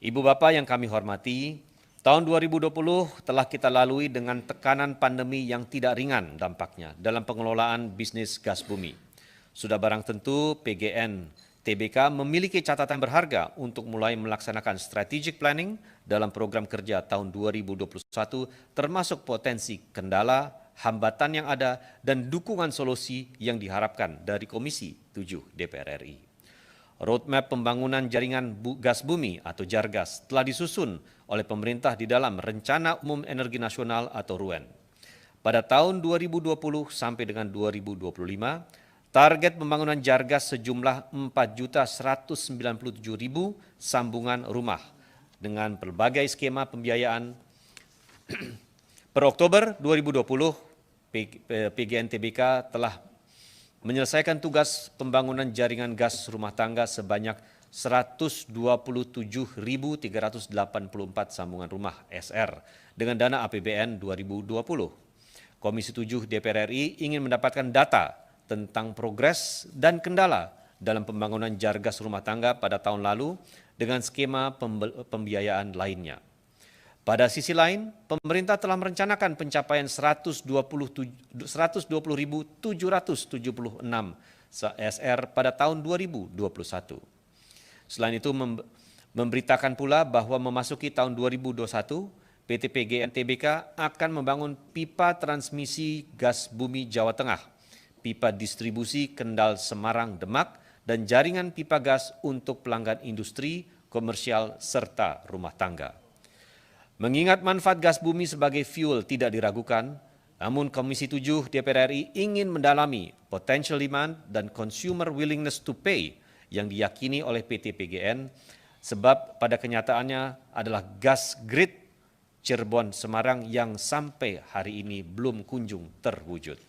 Ibu Bapak yang kami hormati, tahun 2020 telah kita lalui dengan tekanan pandemi yang tidak ringan dampaknya dalam pengelolaan bisnis gas bumi. Sudah barang tentu PGN TBK memiliki catatan berharga untuk mulai melaksanakan strategic planning dalam program kerja tahun 2021 termasuk potensi kendala, hambatan yang ada, dan dukungan solusi yang diharapkan dari Komisi 7 DPR RI. Roadmap pembangunan jaringan gas bumi atau Jargas telah disusun oleh pemerintah di dalam Rencana Umum Energi Nasional atau RUEN. Pada tahun 2020 sampai dengan 2025, target pembangunan Jargas sejumlah 4.197.000 sambungan rumah dengan berbagai skema pembiayaan. Per Oktober 2020, PGN TBK telah menyelesaikan tugas pembangunan jaringan gas rumah tangga sebanyak 127.384 sambungan rumah SR dengan dana APBN 2020. Komisi 7 DPR RI ingin mendapatkan data tentang progres dan kendala dalam pembangunan Jargas rumah tangga pada tahun lalu dengan skema pembiayaan lainnya. Pada sisi lain, pemerintah telah merencanakan pencapaian 120.776 SR pada tahun 2021. Selain itu, memberitakan pula bahwa memasuki tahun 2021, PT PGN TBK akan membangun pipa transmisi gas bumi Jawa Tengah, pipa distribusi Kendal Semarang Demak, dan jaringan pipa gas untuk pelanggan industri, komersial, serta rumah tangga. Mengingat manfaat gas bumi sebagai fuel tidak diragukan, namun Komisi 7 DPR RI ingin mendalami potential demand dan consumer willingness to pay yang diyakini oleh PT PGN sebab pada kenyataannya adalah gas grid Cirebon Semarang yang sampai hari ini belum kunjung terwujud.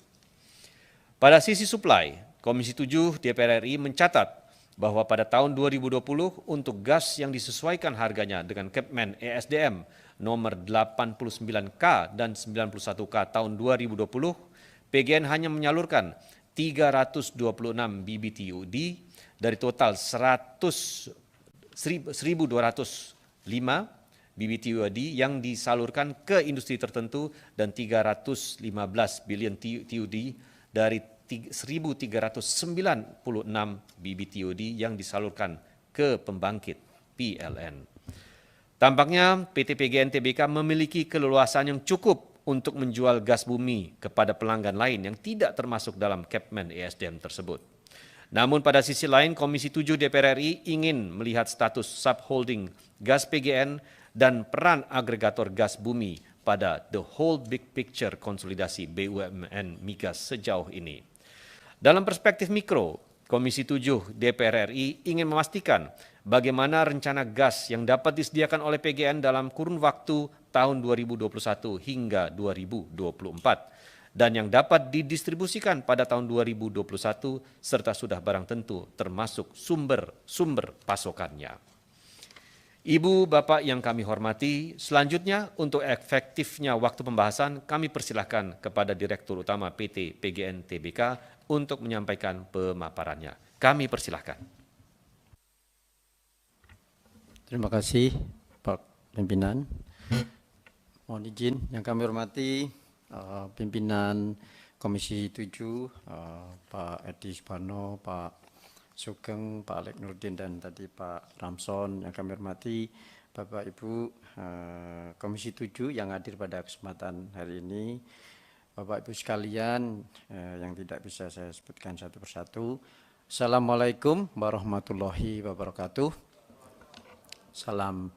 Pada sisi supply, Komisi 7 DPR RI mencatat bahwa pada tahun 2020 untuk gas yang disesuaikan harganya dengan Kepmen ESDM nomor 89K dan 91K tahun 2020, PGN hanya menyalurkan 326 BBTUD dari total 1.205 BBTUD yang disalurkan ke industri tertentu dan 315 billion TUD dari 1.396 BBTUD yang disalurkan ke pembangkit PLN. Tampaknya PT PGN TBK memiliki keleluasan yang cukup untuk menjual gas bumi kepada pelanggan lain yang tidak termasuk dalam Kepmen ESDM tersebut. Namun pada sisi lain, Komisi 7 DPR RI ingin melihat status subholding gas PGN dan peran agregator gas bumi pada the whole big picture konsolidasi BUMN migas sejauh ini. Dalam perspektif mikro, Komisi 7 DPR RI ingin memastikan bagaimana rencana gas yang dapat disediakan oleh PGN dalam kurun waktu tahun 2021 hingga 2024 dan yang dapat didistribusikan pada tahun 2021 serta sudah barang tentu termasuk sumber pasokannya. Ibu, Bapak yang kami hormati, selanjutnya untuk efektifnya waktu pembahasan kami persilahkan kepada Direktur Utama PT PGN TBK untuk menyampaikan pemaparannya. Kami persilahkan. Terima kasih Pak Pimpinan. Mohon izin yang kami hormati Pimpinan Komisi 7, Pak Edi Suparno, Pak Sugeng, Pak Alek Nurdin, dan tadi Pak Ramson. Yang kami hormati Bapak Ibu Komisi 7 yang hadir pada kesempatan hari ini, Bapak Ibu sekalian yang tidak bisa saya sebutkan satu persatu. Assalamualaikum warahmatullahi wabarakatuh. Salam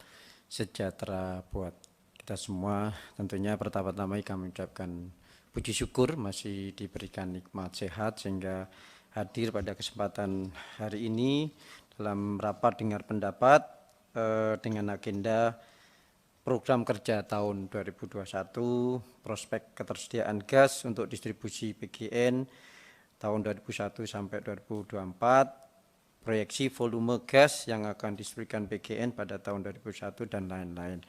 sejahtera buat kita semua. Tentunya pertama-tama kami ucapkan puji syukur masih diberikan nikmat sehat sehingga hadir pada kesempatan hari ini dalam rapat dengar pendapat dengan agenda program kerja tahun 2021, prospek ketersediaan gas untuk distribusi PGN tahun 2021 sampai 2024, proyeksi volume gas yang akan didistribusikan PGN pada tahun 2021 dan lain-lain.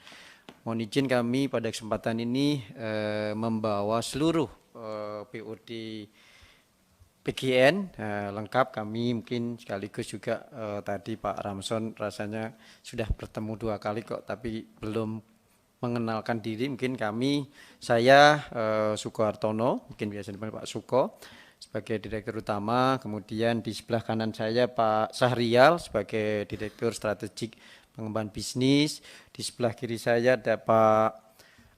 Mohon izin kami pada kesempatan ini membawa seluruh POD PGN lengkap. Kami mungkin sekaligus juga tadi Pak Ramson rasanya sudah bertemu 2 kali kok, tapi belum mengenalkan diri. Mungkin saya Suko Hartono, mungkin biasa dipanggil Pak Suko, sebagai Direktur Utama. Kemudian di sebelah kanan saya Pak Sahrial sebagai Direktur Strategik Pengembangan Bisnis. Di sebelah kiri saya ada Pak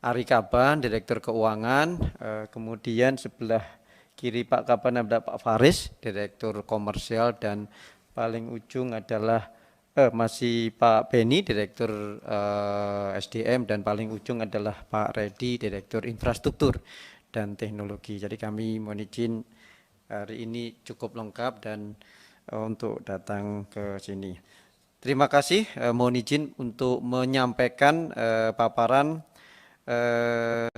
Ari Kaban, Direktur Keuangan. Kemudian sebelah kiri Pak Kaban ada Pak Faris, Direktur Komersial, dan paling ujung adalah masih Pak Beni, Direktur SDM, dan paling ujung adalah Pak Redi, Direktur Infrastruktur dan Teknologi. Jadi kami mohon izin hari ini cukup lengkap dan untuk datang ke sini. Terima kasih, mohon izin untuk menyampaikan paparan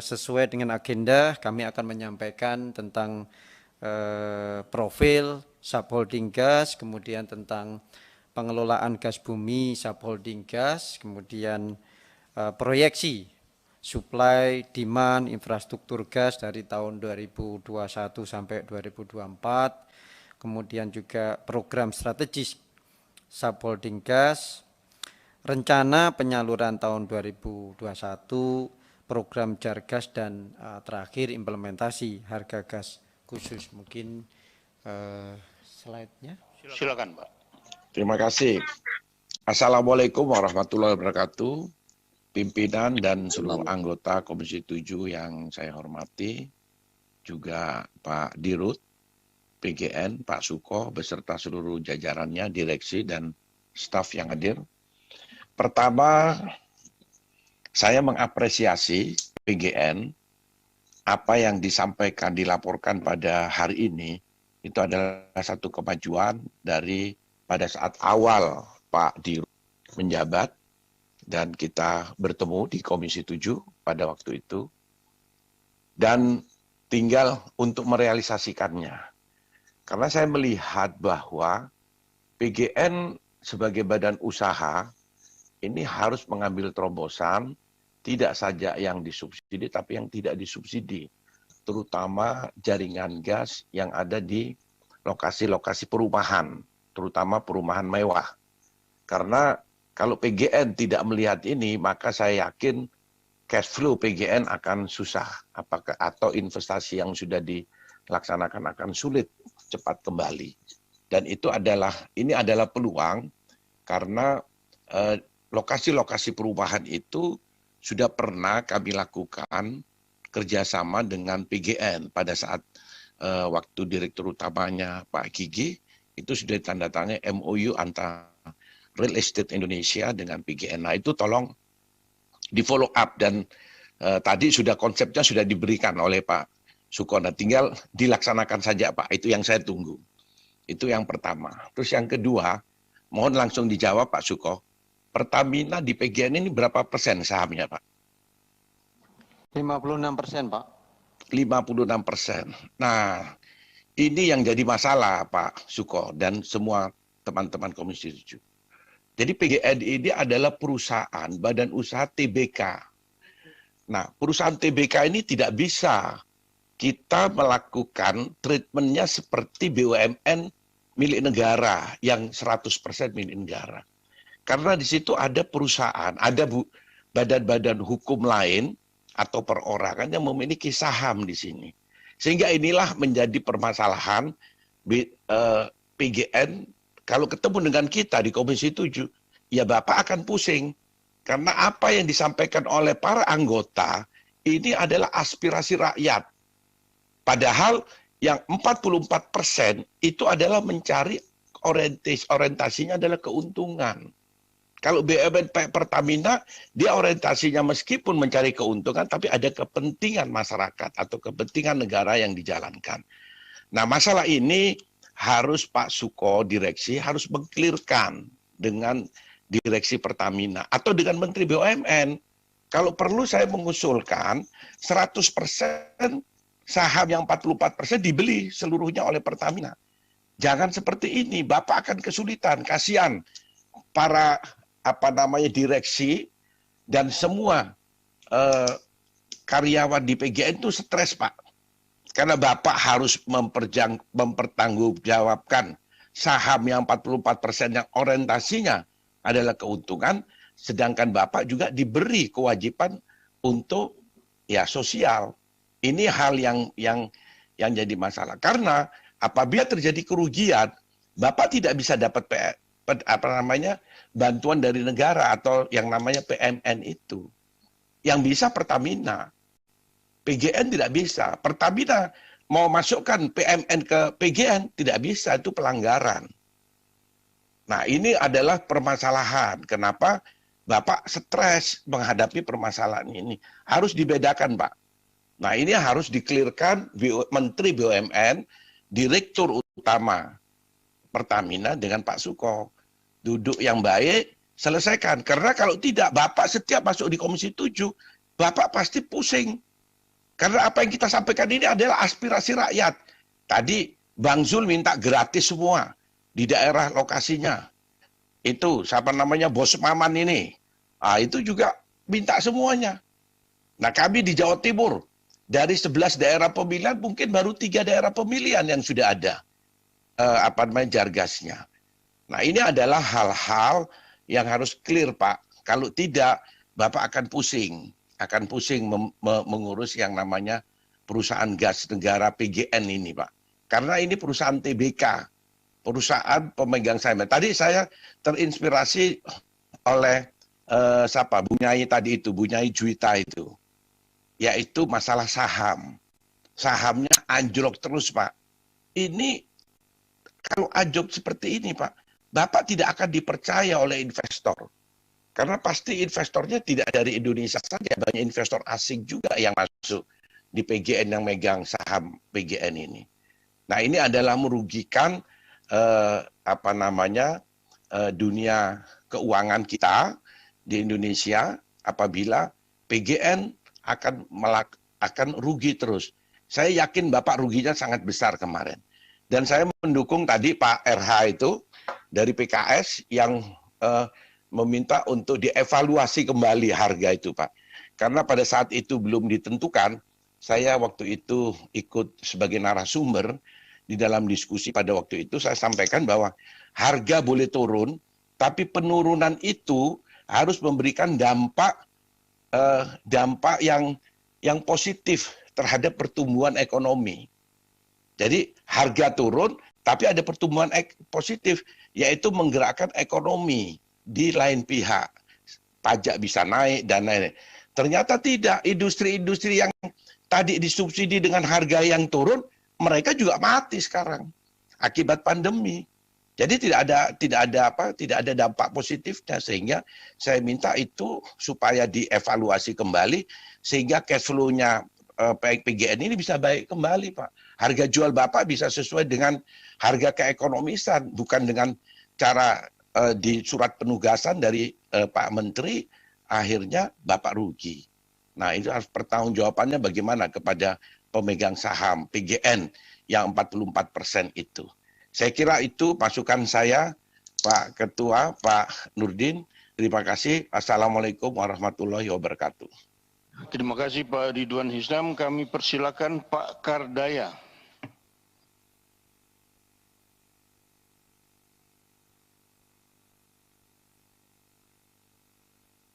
sesuai dengan agenda. Kami akan menyampaikan tentang profil subholding gas, kemudian tentang pengelolaan gas bumi subholding gas, kemudian proyeksi supply demand infrastruktur gas dari tahun 2021 sampai 2024, kemudian juga program strategis subholding gas, rencana penyaluran tahun 2021, program Jargas, dan terakhir implementasi harga gas khusus. Mungkin slide-nya. Silakan, Pak. Terima kasih. Assalamualaikum warahmatullahi wabarakatuh. Pimpinan dan seluruh anggota Komisi 7 yang saya hormati, juga Pak Dirut, PGN, Pak Suko, beserta seluruh jajarannya, direksi dan staf yang hadir. Pertama, saya mengapresiasi PGN, apa yang disampaikan, dilaporkan pada hari ini, itu adalah satu kemajuan dari pada saat awal Pak Dirut menjabat, dan kita bertemu di Komisi 7 pada waktu itu, dan tinggal untuk merealisasikannya. Karena saya melihat bahwa PGN sebagai badan usaha, ini harus mengambil terobosan, tidak saja yang disubsidi, tapi yang tidak disubsidi. Terutama jaringan gas yang ada di lokasi-lokasi perumahan, terutama perumahan mewah. Karena kalau PGN tidak melihat ini, maka saya yakin cash flow PGN akan susah. Atau investasi yang sudah dilaksanakan akan sulit cepat kembali. Dan ini adalah peluang, karena lokasi-lokasi perumahan itu sudah pernah kami lakukan kerjasama dengan PGN pada saat waktu Direktur Utamanya Pak Gigi, itu sudah ditandatangani MOU antara Real Estate Indonesia dengan PGN. Nah itu tolong di follow up, dan tadi konsepnya sudah diberikan oleh Pak Suko. Nah, tinggal dilaksanakan saja Pak, itu yang saya tunggu. Itu yang pertama. Terus yang kedua, mohon langsung dijawab Pak Suko. Pertamina di PGN ini berapa persen sahamnya Pak? 56% Pak. 56%. Nah, ini yang jadi masalah Pak Suko dan semua teman-teman Komisi 7. Jadi PGN ini adalah perusahaan badan usaha TBK. Nah, perusahaan TBK ini tidak bisa kita melakukan treatmentnya seperti BUMN milik negara yang 100% milik negara. Karena di situ ada perusahaan, ada badan-badan hukum lain atau perorangan yang memiliki saham di sini. Sehingga inilah menjadi permasalahan PGN. Kalau ketemu dengan kita di Komisi 7, ya Bapak akan pusing. Karena apa yang disampaikan oleh para anggota, ini adalah aspirasi rakyat. Padahal yang 44% itu adalah mencari orientasinya adalah keuntungan. Kalau BUMN Pertamina, dia orientasinya meskipun mencari keuntungan, tapi ada kepentingan masyarakat atau kepentingan negara yang dijalankan. Nah, masalah ini harus Pak Suko, direksi, harus meng-clearkan dengan direksi Pertamina atau dengan Menteri BUMN. Kalau perlu saya mengusulkan 100% saham yang 44% dibeli seluruhnya oleh Pertamina. Jangan seperti ini, Bapak akan kesulitan, kasihan para direksi dan semua karyawan di PGN itu stres Pak. Karena Bapak harus mempertanggungjawabkan saham yang 44% yang orientasinya adalah keuntungan, sedangkan Bapak juga diberi kewajiban untuk ya sosial. Ini hal yang jadi masalah. Karena apabila terjadi kerugian, Bapak tidak bisa dapat bantuan dari negara atau yang namanya PMN itu. Yang bisa Pertamina. PGN tidak bisa. Pertamina mau masukkan PMN ke PGN tidak bisa, itu pelanggaran. Nah, ini adalah permasalahan. Kenapa Bapak stres menghadapi permasalahan ini? Harus dibedakan, Pak. Nah, ini harus dikelirkan Menteri BUMN, Direktur Utama Pertamina dengan Pak Suko. Duduk yang baik, selesaikan. Karena kalau tidak, Bapak setiap masuk di Komisi 7, Bapak pasti pusing. Karena apa yang kita sampaikan ini adalah aspirasi rakyat. Tadi Bang Zul minta gratis semua di daerah lokasinya. Itu siapa namanya Bos Maman ini. Itu juga minta semuanya. Nah, kami di Jawa Timur dari 11 daerah pemilihan mungkin baru 3 daerah pemilihan yang sudah ada jargasnya. Nah, ini adalah hal-hal yang harus clear, Pak. Kalau tidak, Bapak akan pusing mengurus yang namanya perusahaan gas negara PGN ini, Pak. Karena ini perusahaan TBK, perusahaan pemegang saham. Tadi saya terinspirasi oleh Bunyai tadi itu, Bunyai Juwita itu. Yaitu masalah saham. Sahamnya anjlok terus, Pak. Ini kalau anjlok seperti ini, Pak, Bapak tidak akan dipercaya oleh investor. Karena pasti investornya tidak dari Indonesia saja, banyak investor asing juga yang masuk di PGN yang megang saham PGN ini. Nah, ini adalah merugikan dunia keuangan kita di Indonesia apabila PGN akan rugi terus. Saya yakin Bapak ruginya sangat besar kemarin. Dan saya mendukung tadi Pak RH itu dari PKS yang meminta untuk dievaluasi kembali harga itu, Pak. Karena pada saat itu belum ditentukan, saya waktu itu ikut sebagai narasumber di dalam diskusi pada waktu itu, saya sampaikan bahwa harga boleh turun, tapi penurunan itu harus memberikan dampak yang positif terhadap pertumbuhan ekonomi. Jadi harga turun, tapi ada pertumbuhan positif, yaitu menggerakkan ekonomi di lain pihak. Pajak bisa naik dan lain-lain. Ternyata tidak. Industri-industri yang tadi disubsidi dengan harga yang turun, mereka juga mati sekarang akibat pandemi. Jadi tidak ada dampak positifnya, sehingga saya minta itu supaya dievaluasi kembali sehingga cash flow-nya PGN ini bisa baik kembali, Pak. Harga jual Bapak bisa sesuai dengan harga keekonomisan, bukan dengan cara di surat penugasan dari Pak Menteri, akhirnya Bapak rugi. Nah, itu harus pertanggungjawabannya bagaimana kepada pemegang saham PGN yang 44% itu. Saya kira itu masukan saya, Pak Ketua, Pak Nurdin. Terima kasih. Assalamualaikum warahmatullahi wabarakatuh. Terima kasih Pak Ridwan Hisnam. Kami persilakan Pak Kardaya.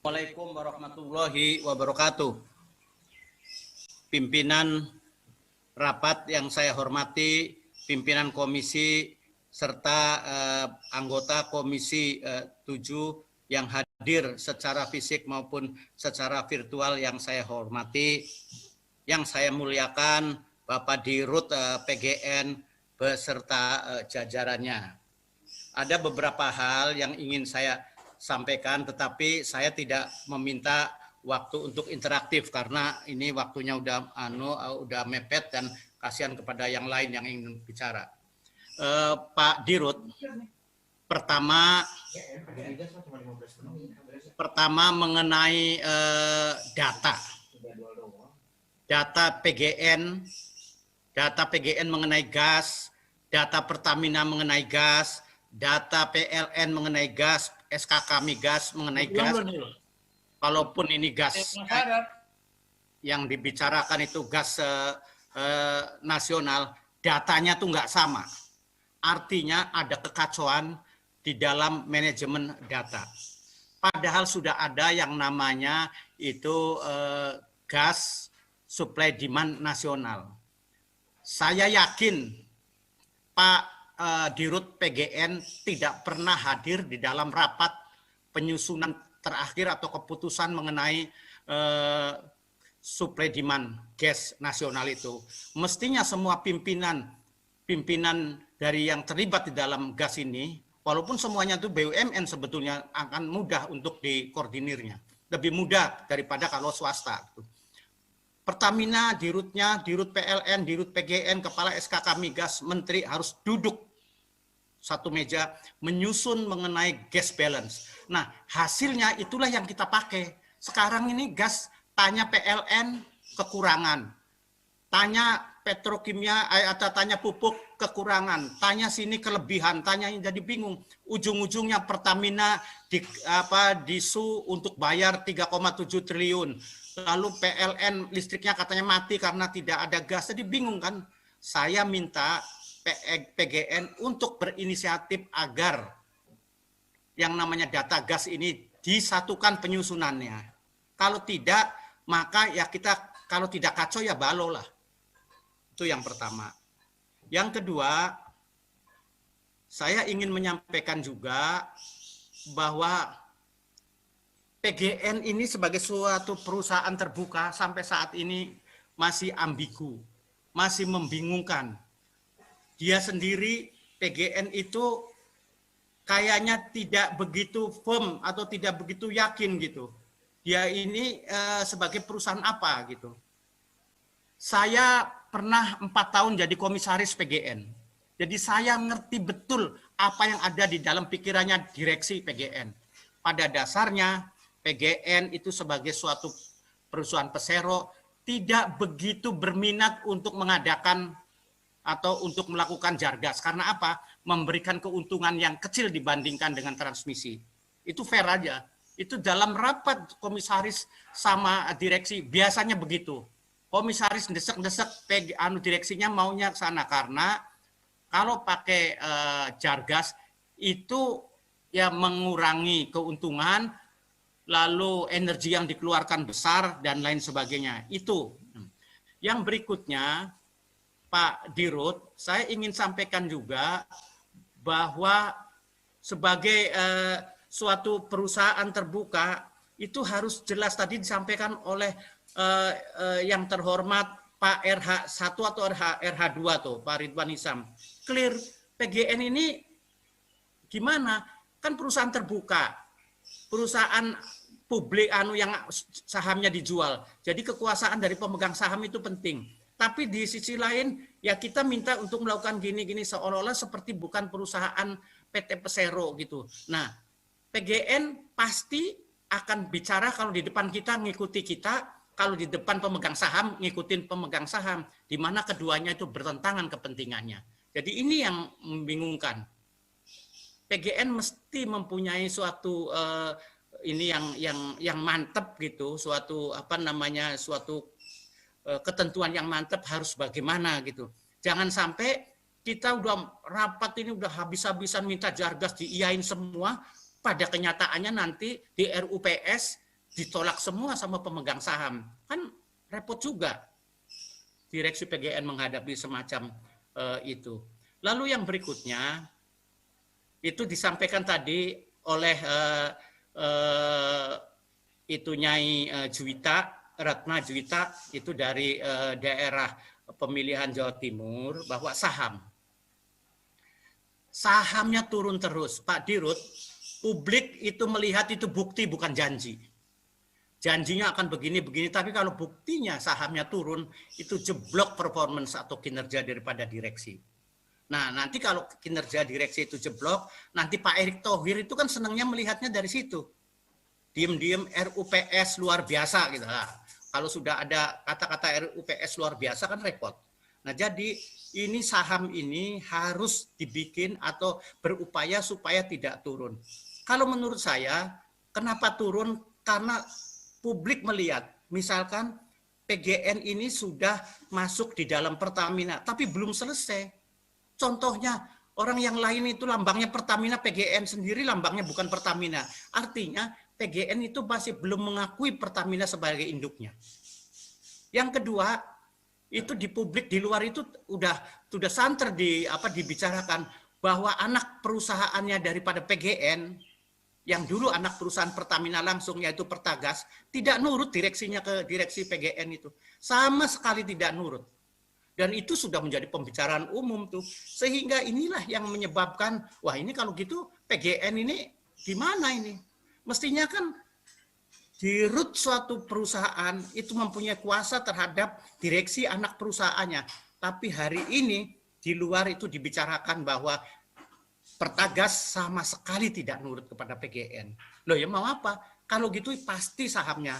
Assalamualaikum warahmatullahi wabarakatuh. Pimpinan rapat yang saya hormati, pimpinan komisi serta anggota komisi 7 yang hadir secara fisik maupun secara virtual yang saya hormati, yang saya muliakan Bapak Dirut PGN beserta jajarannya. Ada beberapa hal yang ingin saya sampaikan, tetapi saya tidak meminta waktu untuk interaktif karena ini waktunya udah mepet dan kasihan kepada yang lain yang ingin bicara. Pak Dirut, pertama mengenai data PGN mengenai gas, data Pertamina mengenai gas, data PLN mengenai gas, SKK Migas mengenai gas. Kalaupun ini gas yang dibicarakan itu gas nasional, datanya tuh nggak sama. Artinya ada kekacauan di dalam manajemen data. Padahal sudah ada yang namanya itu gas supply demand nasional. Saya yakin Pak Dirut PGN tidak pernah hadir di dalam rapat penyusunan terakhir atau keputusan mengenai supply demand gas nasional itu. Mestinya semua pimpinan dari yang terlibat di dalam gas ini, walaupun semuanya itu BUMN sebetulnya akan mudah untuk dikoordinirnya. Lebih mudah daripada kalau swasta. Pertamina, dirutnya, dirut PLN, dirut PGN, kepala SKK Migas, menteri harus duduk satu meja menyusun mengenai gas balance. Nah, hasilnya itulah yang kita pakai. Sekarang ini gas, tanya PLN kekurangan, tanya petrokimia atau tanya pupuk kekurangan, tanya sini kelebihan, tanya jadi bingung. Ujung-ujungnya Pertamina disu untuk bayar 3,7 triliun. Lalu PLN listriknya katanya mati karena tidak ada gas. Jadi bingung kan? Saya minta PGN untuk berinisiatif agar yang namanya data gas ini disatukan penyusunannya. Kalau tidak, maka ya kita kalau tidak kacau ya balo lah. Itu yang pertama. Yang kedua, saya ingin menyampaikan juga bahwa PGN ini sebagai suatu perusahaan terbuka sampai saat ini masih ambigu, masih membingungkan. Dia sendiri, PGN itu kayaknya tidak begitu firm atau tidak begitu yakin gitu. Dia ini sebagai perusahaan apa gitu. Saya pernah 4 tahun jadi komisaris PGN. Jadi saya ngerti betul apa yang ada di dalam pikirannya direksi PGN. Pada dasarnya PGN itu sebagai suatu perusahaan pesero tidak begitu berminat untuk mengadakan atau untuk melakukan jargas. Karena apa? Memberikan keuntungan yang kecil dibandingkan dengan transmisi. Itu fair aja. Itu dalam rapat komisaris sama direksi biasanya begitu. Komisaris desek-desek direksinya maunya ke sana karena kalau pakai jargas itu ya mengurangi keuntungan, lalu energi yang dikeluarkan besar dan lain sebagainya. Itu. Yang berikutnya Pak Dirut, saya ingin sampaikan juga bahwa sebagai suatu perusahaan terbuka itu harus jelas tadi disampaikan oleh yang terhormat Pak RH1 atau RH2 tuh, Pak Ridwan Hisam. Clear, PGN ini gimana? Kan perusahaan terbuka, perusahaan publik yang sahamnya dijual. Jadi kekuasaan dari pemegang saham itu penting. Tapi di sisi lain ya kita minta untuk melakukan gini-gini seolah-olah seperti bukan perusahaan PT Persero gitu. Nah, PGN pasti akan bicara kalau di depan kita ngikuti kita, kalau di depan pemegang saham ngikutin pemegang saham, di mana keduanya itu bertentangan kepentingannya. Jadi ini yang membingungkan. PGN mesti mempunyai suatu ini yang mantap gitu, suatu suatu ketentuan yang mantap harus bagaimana gitu. Jangan sampai kita udah rapat ini udah habis-habisan minta jargas diiyain semua, pada kenyataannya nanti di RUPS ditolak semua sama pemegang saham. Kan repot juga direksi PGN menghadapi semacam itu. Lalu yang berikutnya, itu disampaikan tadi oleh itu Nyai Ratna Juwita, itu dari daerah pemilihan Jawa Timur, bahwa sahamnya turun terus. Pak Dirut, publik itu melihat itu bukti bukan janji. Janjinya akan begini-begini, tapi kalau buktinya sahamnya turun, itu jeblok performance atau kinerja daripada direksi. Nah, nanti kalau kinerja direksi itu jeblok, nanti Pak Erick Thohir itu kan senangnya melihatnya dari situ. Diem-diem RUPS luar biasa gitu. Nah, kalau sudah ada kata-kata RUPS luar biasa kan repot. Nah, jadi ini saham ini harus dibikin atau berupaya supaya tidak turun. Kalau menurut saya, kenapa turun? Karena publik melihat, misalkan PGN ini sudah masuk di dalam Pertamina, tapi belum selesai. Contohnya, orang yang lain itu lambangnya Pertamina, PGN sendiri lambangnya bukan Pertamina. Artinya PGN itu masih belum mengakui Pertamina sebagai induknya. Yang kedua, itu di publik di luar itu sudah santer dibicarakan bahwa anak perusahaannya daripada PGN yang dulu anak perusahaan Pertamina langsung yaitu Pertagas tidak nurut direksinya ke direksi PGN itu. Sama sekali tidak nurut. Dan itu sudah menjadi pembicaraan umum tuh. Sehingga inilah yang menyebabkan, wah ini kalau gitu PGN ini gimana ini? Mestinya kan di root suatu perusahaan itu mempunyai kuasa terhadap direksi anak perusahaannya. Tapi hari ini di luar itu dibicarakan bahwa Pertagas sama sekali tidak nurut kepada PGN. Loh ya mau apa? Kalau gitu pasti sahamnya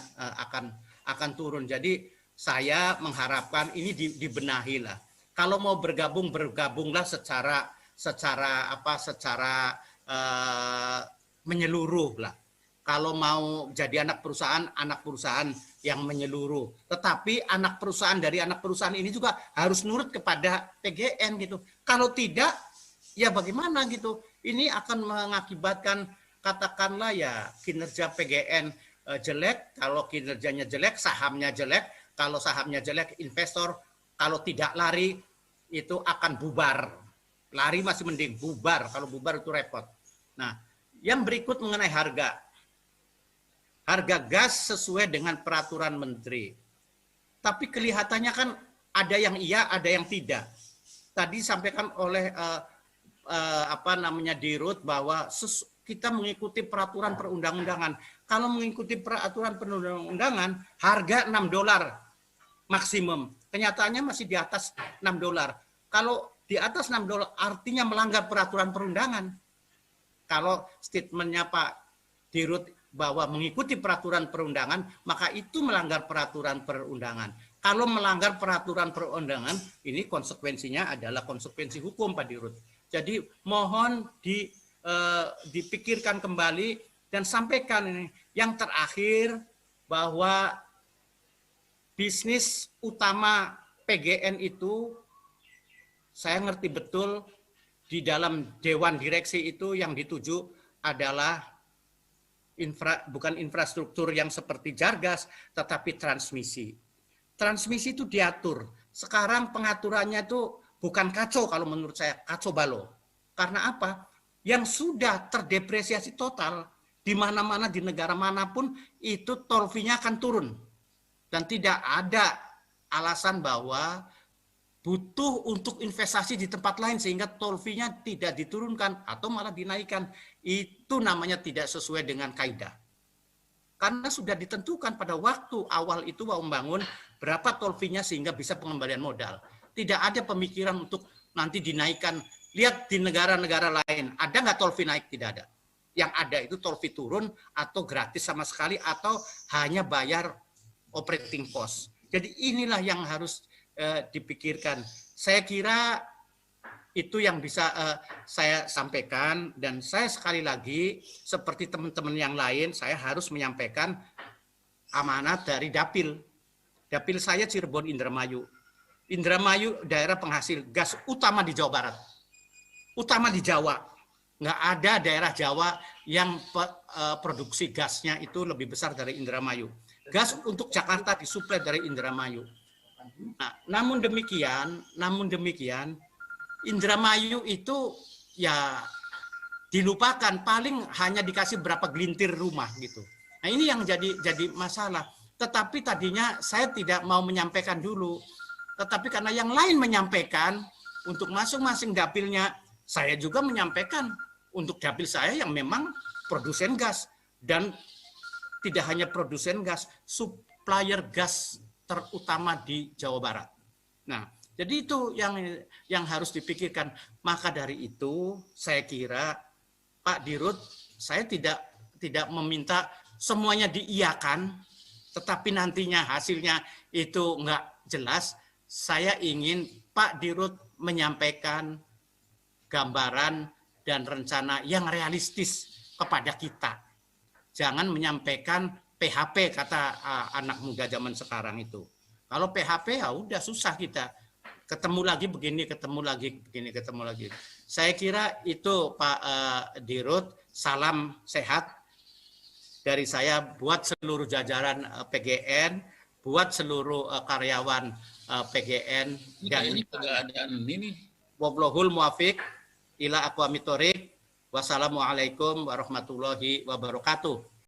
akan turun. Jadi saya mengharapkan ini dibenahi lah. Kalau mau bergabung, bergabunglah secara menyeluruh lah. Kalau mau jadi anak perusahaan yang menyeluruh. Tetapi anak perusahaan dari anak perusahaan ini juga harus nurut kepada PGN gitu. Kalau tidak, ya bagaimana gitu. Ini akan mengakibatkan katakanlah ya kinerja PGN jelek. Kalau kinerjanya jelek, sahamnya jelek. Kalau sahamnya jelek, investor kalau tidak lari itu akan bubar. Lari masih mending, bubar. Kalau bubar itu repot. Nah, yang berikut mengenai harga. Harga gas sesuai dengan peraturan menteri. Tapi kelihatannya kan ada yang iya, ada yang tidak. Tadi disampaikan oleh Dirut bahwa kita mengikuti peraturan perundang-undangan. Kalau mengikuti peraturan perundang-undangan, harga $6 maksimum. Kenyataannya masih di atas $6. Kalau di atas $6 artinya melanggar peraturan perundangan. Kalau statementnya Pak Dirut bahwa mengikuti peraturan perundangan, maka itu melanggar peraturan perundangan. Kalau melanggar peraturan perundangan, ini konsekuensinya adalah konsekuensi hukum, Pak Dirut. Jadi mohon dipikirkan kembali dan sampaikan ini. Yang terakhir, bahwa bisnis utama PGN itu, saya ngerti betul, di dalam Dewan Direksi itu yang dituju adalah bukan infrastruktur yang seperti Jargas, tetapi transmisi. Transmisi itu diatur. Sekarang pengaturannya itu bukan kacau kalau menurut saya, kacau balau. Karena apa? Yang sudah terdepresiasi total, di mana-mana, di negara manapun, itu tol fee-nya akan turun. Dan tidak ada alasan bahwa butuh untuk investasi di tempat lain sehingga tol fee-nya tidak diturunkan atau malah dinaikkan. Itu namanya tidak sesuai dengan kaidah. Karena sudah ditentukan pada waktu awal itu bahwa membangun berapa tol fee-nya sehingga bisa pengembalian modal. Tidak ada pemikiran untuk nanti dinaikkan. Lihat di negara-negara lain, ada nggak tol fee naik? Tidak ada. Yang ada itu tol fee turun atau gratis sama sekali atau hanya bayar operating cost. Jadi inilah yang harus dipikirkan. Saya kira itu yang bisa saya sampaikan dan saya sekali lagi seperti teman-teman yang lain saya harus menyampaikan amanat dari Dapil. Dapil saya Cirebon Indramayu. Indramayu daerah penghasil gas utama di Jawa Barat. Utama di Jawa. Nggak ada daerah Jawa yang produksi gasnya itu lebih besar dari Indramayu. Gas untuk Jakarta disuplai dari Indramayu. Nah, namun demikian Indramayu itu ya dilupakan, paling hanya dikasih berapa gelintir rumah gitu. Nah, ini yang jadi masalah. Tetapi tadinya saya tidak mau menyampaikan dulu. Tetapi karena yang lain menyampaikan untuk masing-masing dapilnya, saya juga menyampaikan untuk dapil saya yang memang produsen gas dan tidak hanya produsen gas, supplier gas terutama di Jawa Barat. Nah, jadi itu yang harus dipikirkan. Maka dari itu saya kira Pak Dirut, saya tidak meminta semuanya diiyakan, tetapi nantinya hasilnya itu enggak jelas. Saya ingin Pak Dirut menyampaikan gambaran dan rencana yang realistis kepada kita. Jangan menyampaikan PHP kata anak muda zaman sekarang itu. Kalau PHP ya udah susah kita. Ketemu lagi begini, ketemu lagi begini, ketemu lagi. Saya kira itu Pak Dirut, salam sehat dari saya buat seluruh jajaran PGN, buat seluruh karyawan PGN, dan ini keadaan ini. Wablahul muwafiq ila aqwamit thoriq. Wassalamualaikum warahmatullahi wabarakatuh.